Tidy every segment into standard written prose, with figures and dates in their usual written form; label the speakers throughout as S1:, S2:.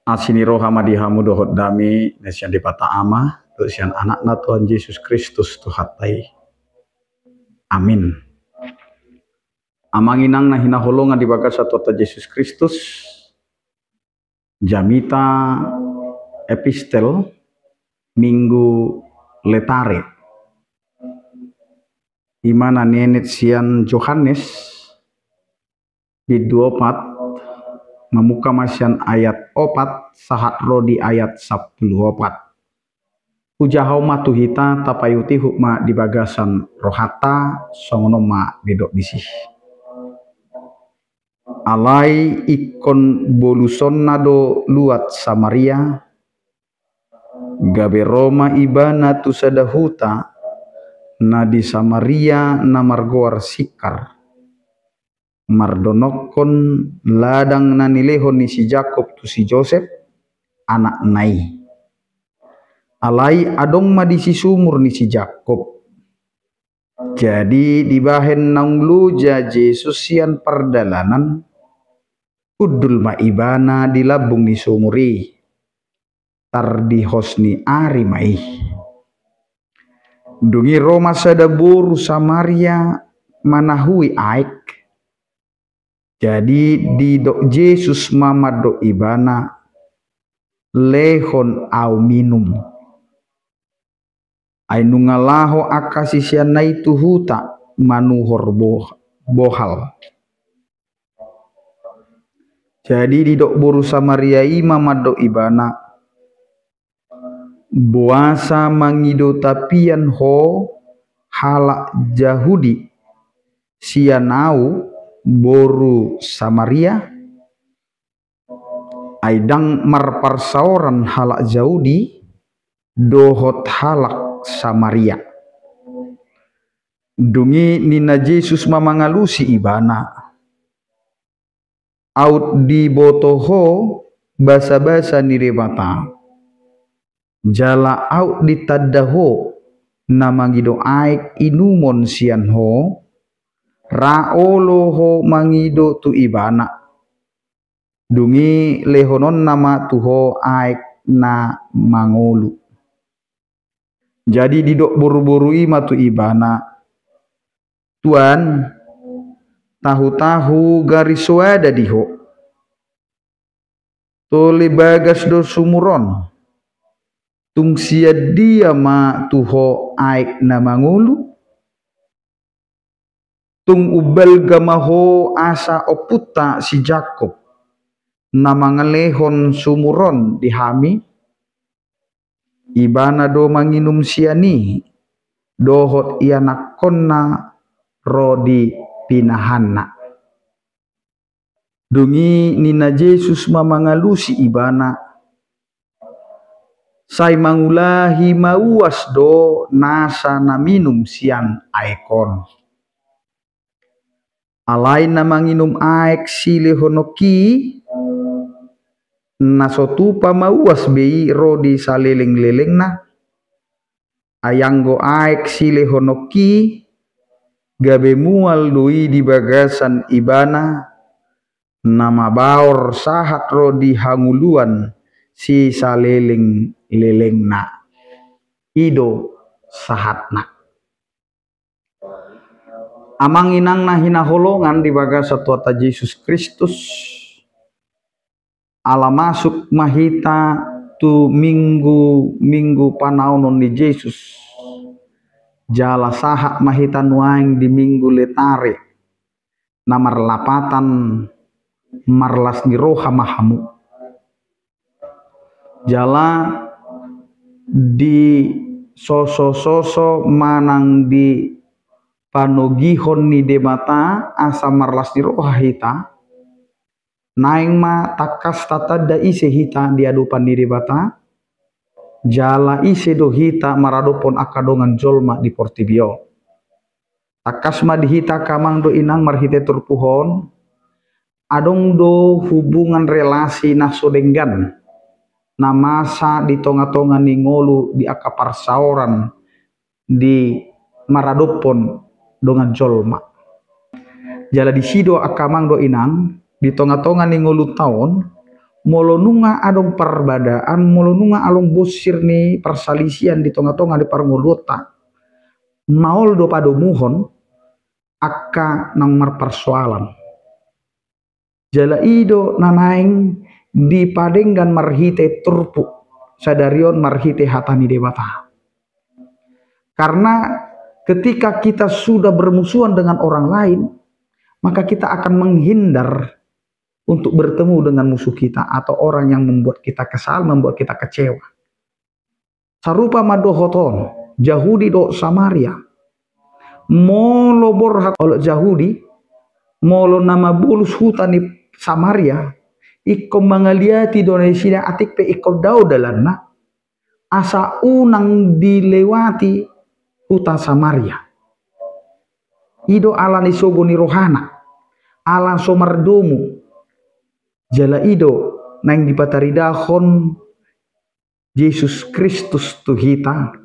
S1: Asini roha madihamu dohot dami nesian dipata ama tusian anakna Tuhan Yesus Kristus tuhatai. Amin. Amanginang na hinaholongan di bagas satu Yesus Kristus jamita epistel minggu letare imana nenet sian Yohanes di 24 memuka masian ayat 4 sahat rodi ayat 14 ujahau matuhita tapayuti hukma di bagasan rohata songonoma didok disih alai ikon boluson nado luat Samaria gabe Roma ibana tu sadahuta na di Samaria na margoar sikar mardonokon ladang na nilehon ni si Jakob tu si Joseph anak nai alai adong madi si sumur ni si Jakob jadi dibahen naunglu ja Yesus sian perdalanan udul maibana di labung ni sumuri tar di hosni ari mai dungi Roma sadaburu Samaria manahui aik jadi di dok Yesus mamado ibana lehon au minum ainungalaho akasisian na itu huta manuhor bohal jadi di dok boru Samaria mamado ibana buasa mangido tapian ho halak Yahudi sianau boru Samaria aidang marparsaoran halak Yahudi dohot halak Samaria dungi nina Yesus mamangalusi ibana out di botoho basa-basa nirebata jala out di tadaho namangido aik inumon sian ho raolo ho mangido tu ibana dungi lehonon nama tuho aik na mangolu jadi didok buru-buru ima tu ibana Tuan tahu-tahu garis wada diho tole bagas do sumuron tung sia dia ma tuho aik na mangolu tung ubal gamaho asa oputa si Jakob na mangalehon sumuron dihami ibana do manginum siani dohot ianakonna rodi pinahanna dungi nina Yesus mamangalusi ibana sai mangulahi mauas do nasa na minum sian aikon alai na manginum aek sile honoki nasotupa mauas bei rodi saleleng-leleng na ayanggo aek sile honoki gabe mual doi di bagasan ibana nama baor sahat rodi hanguluan si saleleng-leleng na ido sahatna amanginang na hinaholongan di bagas satuata Yesus Kristus ala masuk mahita tu minggu panaunon di Yesus jala sahak mahita nuaing di minggu letare namar lapatan marlas ni roha mahamu jala di soso manang di panogihon ni demata asa marlas di roha hita naing ma takas tatada ise hita diadupan ni debata jala ise do hita maradopon akadongan jolma di portibio takas ma di hita kamang do inang marhite turpuhon adong do hubungan relasi nasodenggan namasa di tonga-tonga ni ngolu di akaparsaoran di maradopon dongan jolma jala di sido akamang do inang di tonga-tonga ni ngolu taon molonunga adong perbadaan, molonunga along bosir ni persalisian di tonga-tonga di parngolota. Maol do pado muhon akka nang marpersoalan. Jala ido nanaing di padenggan marhite turpu sadarion marhite hatani dewata. Karena ketika kita sudah bermusuhan dengan orang lain, maka kita akan menghindar untuk bertemu dengan musuh kita atau orang yang membuat kita kesal, membuat kita kecewa. Sarupa madohoton Yahudi do Samaria. Molo borhat oleh Yahudi, molo nama bulus hutani Samaria, iko mangaliati Indonesia atik pe iko daudalanna asa unang dilewati hutan Samaria. Ido alani sogoni rohana, alan somardomu, jala ido nang dipataridahon Yesus Kristus tuhita,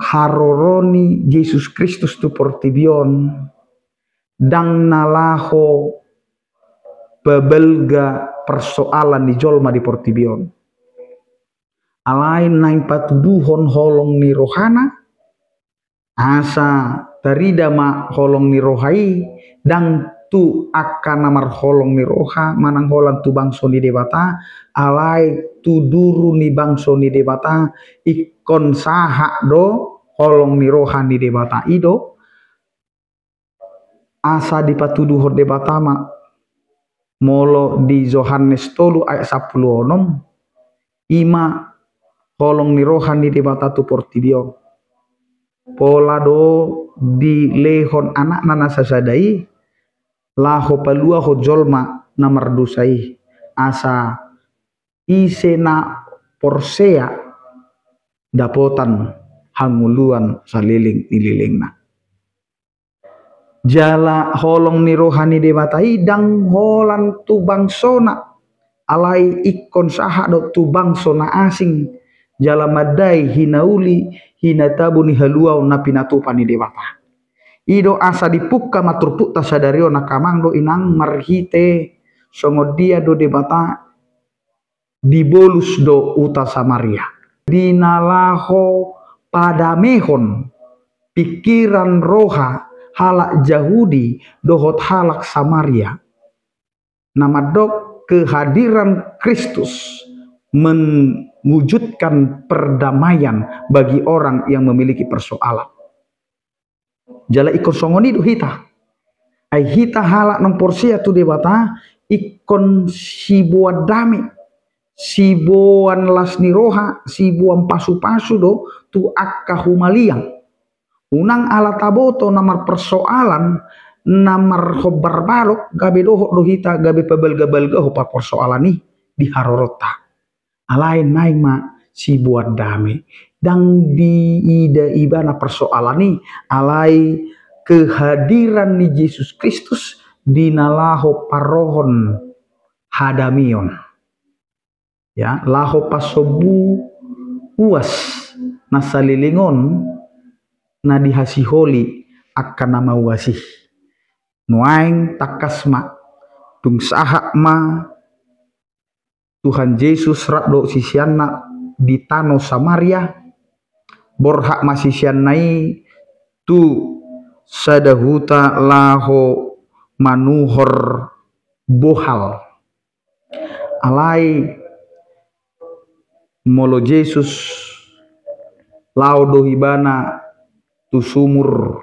S1: haroroni Yesus Kristus tu portibion, dang nalaho babelga persoalan di jolma di portibion. Alain naing patuduhon holong ni rohana, asa tarida ma holong ni rohai, dang tu akan namar holong ni roha, manang holang tu bangso ni dewata, alai tu duru ni bangso ni dewata, ikon saha do holong ni roha ni dewata ido, asa dipatuduhon dewata ma molo di Yohanes 3 ayat 10 ima holong ni roha ni dewata tu portibio pola do di lehon anak nana sasadai laho palua ho jolma namar dusai asa isena porsea dapotan hanguluan saliling ililingna. Jala holong ni rohani dewata idang holan tu bangsona alai ikon saha do tu bangsona asing jala madai hinauli hinatabuni haluau napinatupani dewata. Ido asa dipukka maturputta sadario nakamang do inang marhite songodia do debata dibolus do uta Samaria. Dinalaho padamehon pikiran roha halak Yahudi dohot halak Samaria. Namadok kehadiran Kristus mewujudkan perdamaian bagi orang yang memiliki persoalan. Jala ikon songoni do hita. Ai hita halak nang porsia tu dewata ikon sibuan dami. Sibuan lasni roha, sibuan pasu-pasu do tu akka humaliang. Unang ala taboto namar persoalan namar hobar balok gabe dohok do hita gabe pebel-gebel gaho pa persoalan ni diharorota. Alain naima sibuan dami. Dang di ida ibana persoalan ni alai kehadiran ni Yesus Kristus dinalaho parohon hadamion ya laho pasobu uas nasalilingon na dihasiholi akan nama wasih nuaing takasma tung sahak ma Tuhan Yesus rakdo sisianna di tanah Samaria borhak masisian nai tu sadahuta laho manuhor bohal alai molo Yesus lao dohibana tu sumur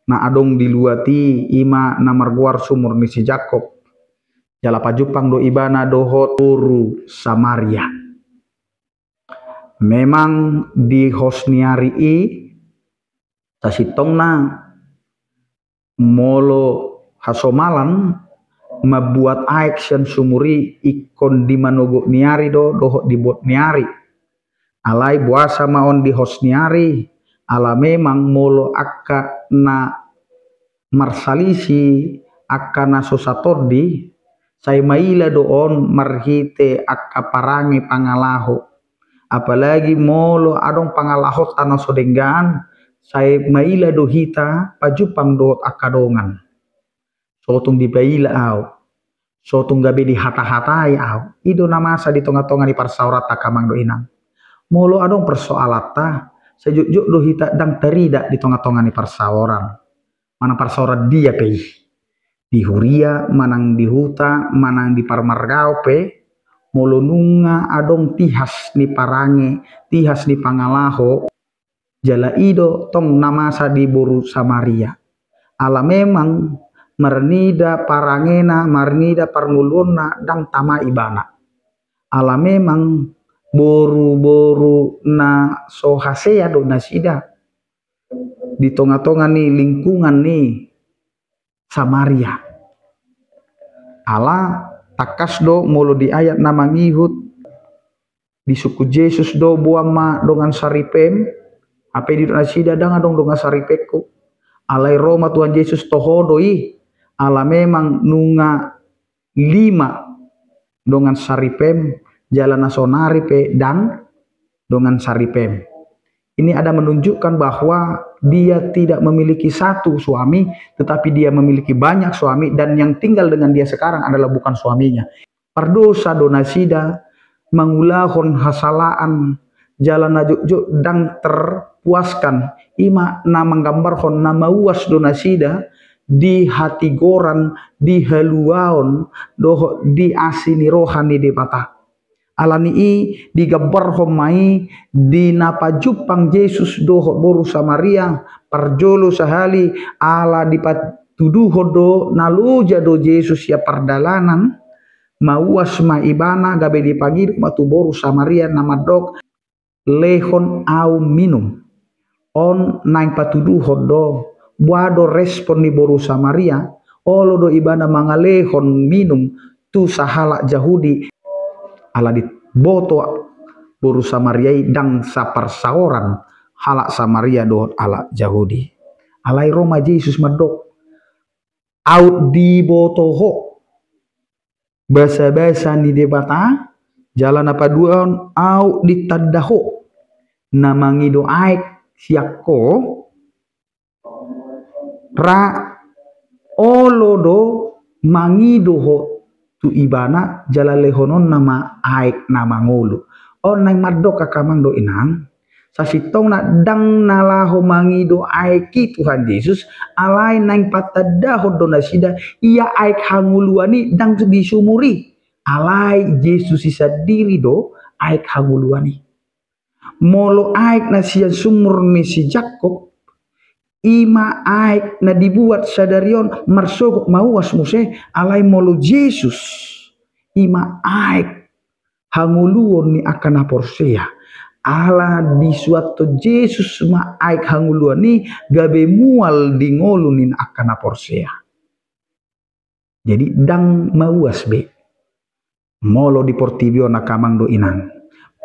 S1: na adong diluati ima namarguar sumur ni si Jakob jala pajupang do ibana doho turu Samaria. Memang di hosniari tasitongna molo hasomalan membuat action sumuri ikon di manogo niari do doho dibuat niari alai buasa maon di hosniari ala memang molo akka na marsalisi akka na sosatordi say maila doon marhite akka parangi pangalaho apalagi molo adong pangalahot ano sodenggan say maila dohita pajupang dohot akadongan sotong di baila aw so tunggabe di hata-hatai au ido namasa di tonga-tonga di parsaurat takamang do inang molo adong persoalata sejuk-juk do hita dang terida di tonga-tonga ni parsauran mana parsaurat dia pe di huria manang di huta manang di parmargao pe molo nunga adong tihas ni parange tihas ni pangalaho jala ido tong namasa di boru Samaria ala memang marnida parangena marnida parnguluna dang tama ibana ala memang boru-boru na sohasea do nasida di tonga-tonga ni lingkungan ni Samaria ala takas do molo di ayat nama ngihut di suku Yesus do buama dengan saripem apa di nasida dang adong dengan saripeko alai Roma Tuhan Yesus tohodoi ala memang nunga 5 dengan saripem jalan nasonari pe dan dengan saripem. Ini ada menunjukkan bahwa dia tidak memiliki satu suami tetapi dia memiliki banyak suami dan yang tinggal dengan dia sekarang adalah bukan suaminya. Pardosa donasida mangulahon hasalaan jalan najuk dan terpuaskan ima nama gambarhon nama uas donasida di hati goran di haluaon doh di asini rohani di bata alani i digabar homai di napa jupang Yesus doh boru Samaria parjolo sahali ala dipatuduh do naluja do Yesus ya pardalanan mauas ma ibana gabe di pagi matu boru Samaria nama dok lehon au minum on naing patuduh do buado respon di boru Samaria olo do ibana mangalehon minum tu sahala Yahudi ala di boto boru Samaria dang sapar saoran halak Samaria do ala Yahudi alai Roma Yesus madok out di boto ho basa-basa ni debata jalan apa duaon out di tadaho namangi do aik siako ra olodo mangido ho tu ibana jala lehonon nama aik nama ngulu on nang madok kakamang do inang sasitong na dang nalaho mangido aiki Tuhan Yesus alai nang patadaho do nasida iya aik hanguluani dang disumuri alai Yesus isa diri do aik hanguluani molo aik na siya sumur ni si Jakob ima aik na dibuat sadarion marsogok mauas muse alai molo Yesus ima aik hanguluon ni akan aporsea ala di suatu Yesus ma aik hanguluon ni gabe mual di ngolunin akan aporsea jadi dang mauas be molo di portibio nakamang do inang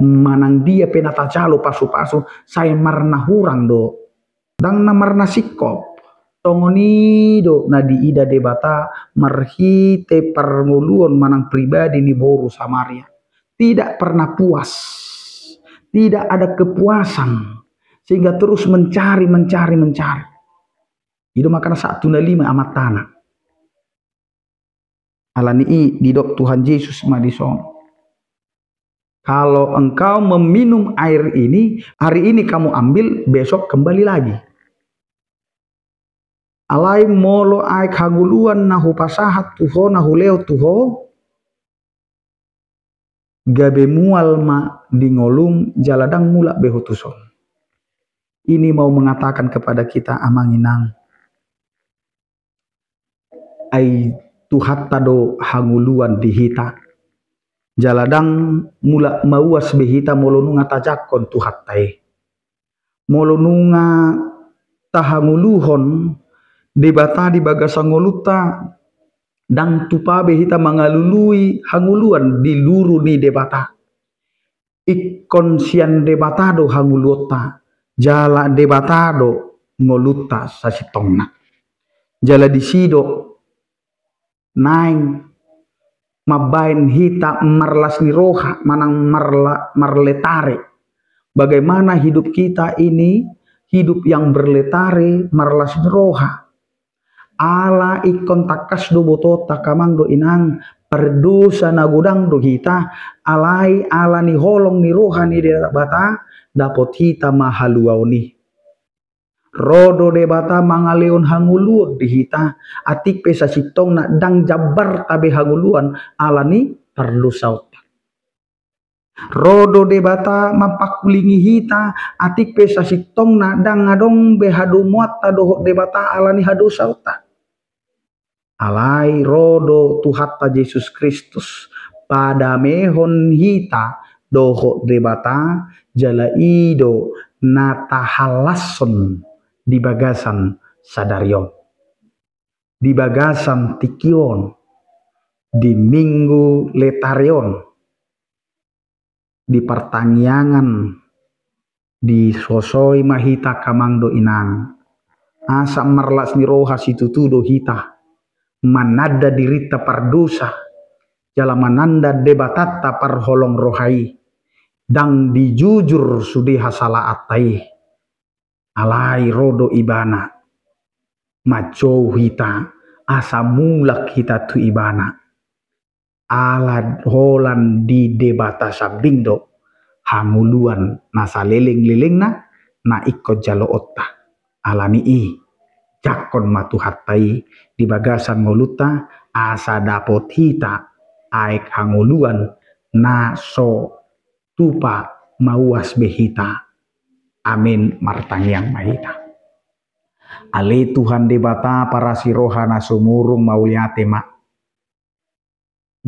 S1: manang dia penata calo pasu-pasu saya marna hurang do dang namarna sikop tongoni do na di ida debata marhite permuluan manang pribadi ni boru Samaria tidak pernah puas tidak ada kepuasan sehingga terus mencari itu makanya 1:5 amat tanah alani didok Tuhan Yesus madison kalau engkau meminum air ini hari ini kamu ambil besok kembali lagi alai molo aik hanguluan nahu pasahat tuho nahu leo tuho gabe mual ma di ngolum jaladang mula behutuson ini mau mengatakan kepada kita amanginang ai tuhat tado hanguluan di hita jaladang mula mauas behita molo nunga tajakon tuhat tae molo nunga tahanguluhon debata di bagasangoluta dang tupabe hita mangalului hanguluan di luru ni debata ikon sian debatado hanguluta jala debatado ngoluta sasitongna jala disido naing mabain hita marlas ni roha manang marletare bagaimana hidup kita ini hidup yang berletare marlas ni roha ala ikon takas do boto takamang do inang perdosa na gudang do hita alai ala ni holong ni rohani de bata dapot hita mahaluau ni rodo de bata mangaleon hanguluan di hita atik pesa sitong na dang jabar tabe hanguluan ala ni perdosa rodo de bata mapakulingi hita atik pesa sitong na dang ngadong behadu muat dohok de bata ala ni hadu sauta alai rodo tuhatta Yesus Kristus pada mehon hita dohok de bata jala ido nata halason di bagasan sadarion di bagasan tikion di minggu letarion di pertaniangan di sosoi mahita kamangdo inang asa marlas ni roha situtudo hita manada dirita pardosa jala mananda debatata parholong rohai dang dijujur sudeha salah atai alai rodo ibana maco hita asa mulak hita tu ibana ala holan di debata sabindo hanguluan nasa leling-leling na ikut jalo otta alani i jakon matu hatai di bagasan ngoluta asa dapot hita aek hanguluan na so tupa mauas behita amin martangiang mahita ale Tuhan debata para sirohana sumurung mauliate mak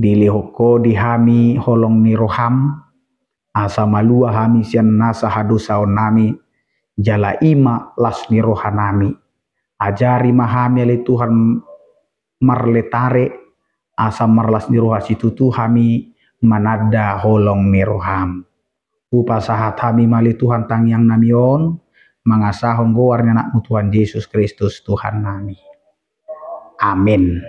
S1: dilihoko dihami holong ni roham asa malua hami sian nasa hadusaon nami jala ima las ni rohanami ajari mahami ale Tuhan marletare asa marlas ni roha situtu hami manada holong ni roham upasahat hami mali Tuhan tangyang namion mangasahong gowarnya nak Tuhan Yesus Kristus Tuhan nami amin.